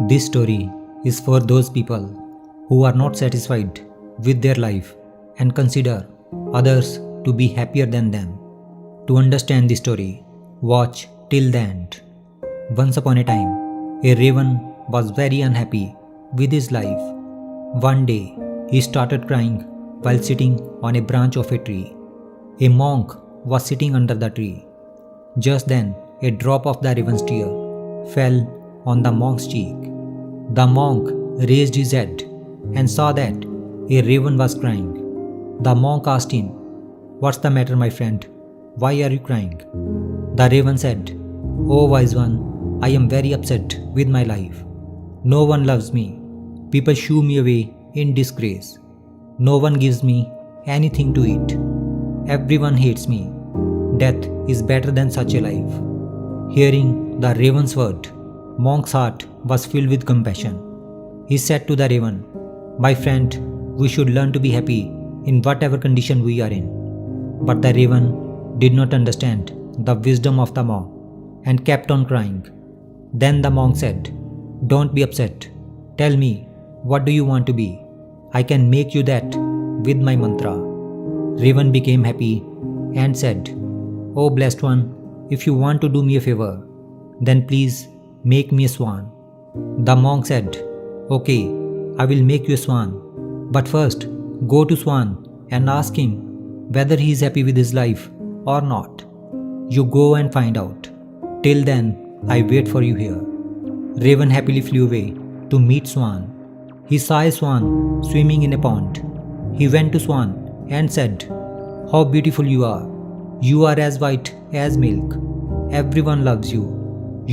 This story is for those people who are not satisfied with their life and consider others to be happier than them. To understand the story, watch till the end. Once upon a time, a raven was very unhappy with his life. One day, he started crying while sitting on a branch of a tree. A monk was sitting under the tree. Just then, a drop of the raven's tear fell on the monk's cheek. The monk raised his head and saw that a raven was crying. The monk asked him, "What's the matter, my friend? Why are you crying?" The raven said, "Oh wise one, I am very upset with my life. No one loves me. People shoo me away in disgrace. No one gives me anything to eat. Everyone hates me. Death is better than such a life." Hearing the raven's word, monk's heart was filled with compassion. He said to the raven, "My friend, we should learn to be happy in whatever condition we are in." But the raven did not understand the wisdom of the monk and kept on crying. Then the monk said, "Don't be upset. Tell me, what do you want to be? I can make you that with my mantra." Raven became happy and said, "Oh blessed one, if you want to do me a favor, then please make me a swan." The monk said, "Okay, I will make you a swan. But first, go to Swan and ask him whether he is happy with his life or not. You go and find out. Till then, I wait for you here." Raven happily flew away to meet Swan. He saw a swan swimming in a pond. He went to Swan and said, "How beautiful you are. You are as white as milk. Everyone loves you.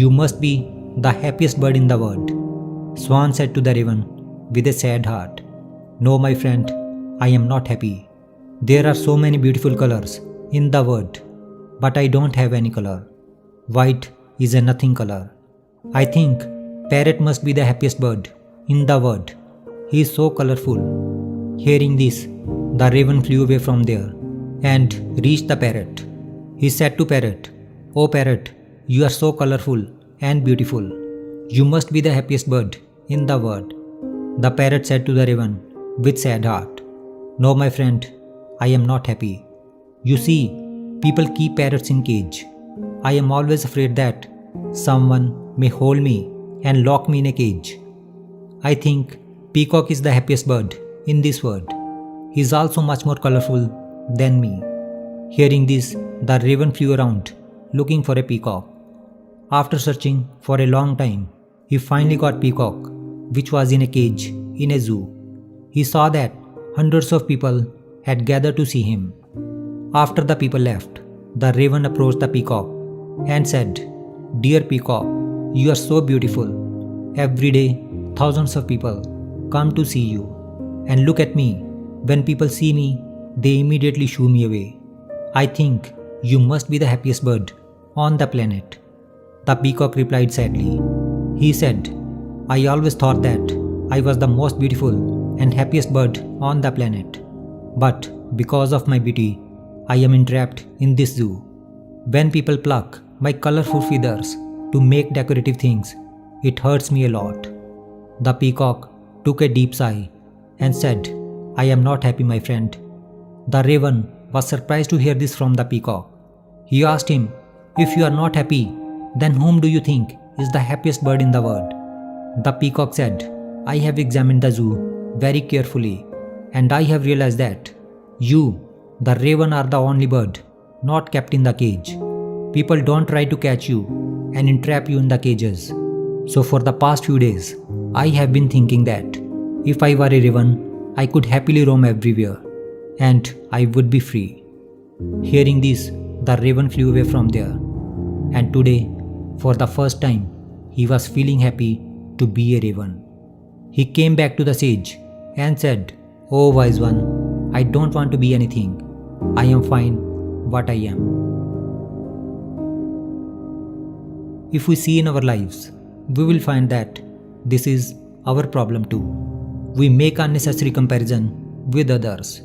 You must be the happiest bird in the world." Swan said to the raven with a sad heart, "No, my friend, I am not happy. There are so many beautiful colors in the world, but I don't have any color. White is a nothing color. I think parrot must be the happiest bird in the world. He is so colorful." Hearing this, the raven flew away from there and reached the parrot. He said to parrot, "Oh parrot, you are so colorful and beautiful. You must be the happiest bird in the world." The parrot said to the raven with sad heart, "No, my friend, I am not happy. You see, people keep parrots in cage. I am always afraid that someone may hold me and lock me in a cage. I think peacock is the happiest bird in this world. He is also much more colorful than me." Hearing this, the raven flew around looking for a peacock. After searching for a long time, he finally got peacock, which was in a cage in a zoo. He saw that hundreds of people had gathered to see him. After the people left, the raven approached the peacock and said, "Dear peacock, you are so beautiful. Every day, thousands of people come to see you. And look at me. When people see me, they immediately shoo me away. I think you must be the happiest bird on the planet." The peacock replied sadly. He said, "I always thought that I was the most beautiful and happiest bird on the planet. But because of my beauty, I am entrapped in this zoo. When people pluck my colorful feathers to make decorative things, it hurts me a lot." The peacock took a deep sigh and said, "I am not happy, my friend." The raven was surprised to hear this from the peacock. He asked him, "If you are not happy, then whom do you think is the happiest bird in the world?" The peacock said, "I have examined the zoo very carefully, and I have realized that you, the raven, are the only bird not kept in the cage. People don't try to catch you and entrap you in the cages. So for the past few days, I have been thinking that if I were a raven, I could happily roam everywhere, and I would be free." Hearing this, the raven flew away from there. And today, for the first time, he was feeling happy to be a raven. He came back to the sage and said, "Oh wise one, I don't want to be anything. I am fine what I am." If we see in our lives, we will find that this is our problem too. We make unnecessary comparison with others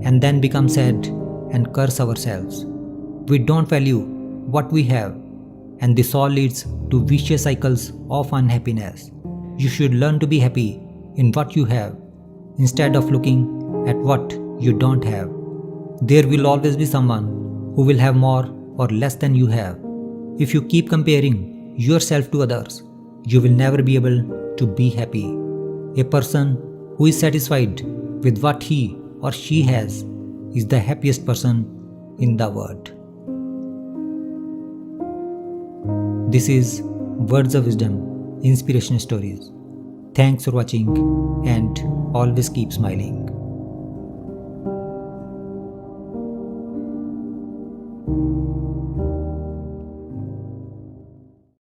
and then become sad and curse ourselves. We don't value what we have, and this all leads to vicious cycles of unhappiness. You should learn to be happy in what you have instead of looking at what you don't have. There will always be someone who will have more or less than you have. If you keep comparing yourself to others, you will never be able to be happy. A person who is satisfied with what he or she has is the happiest person in the world. This is Words of Wisdom, Inspirational Stories. Thanks for watching and always keep smiling.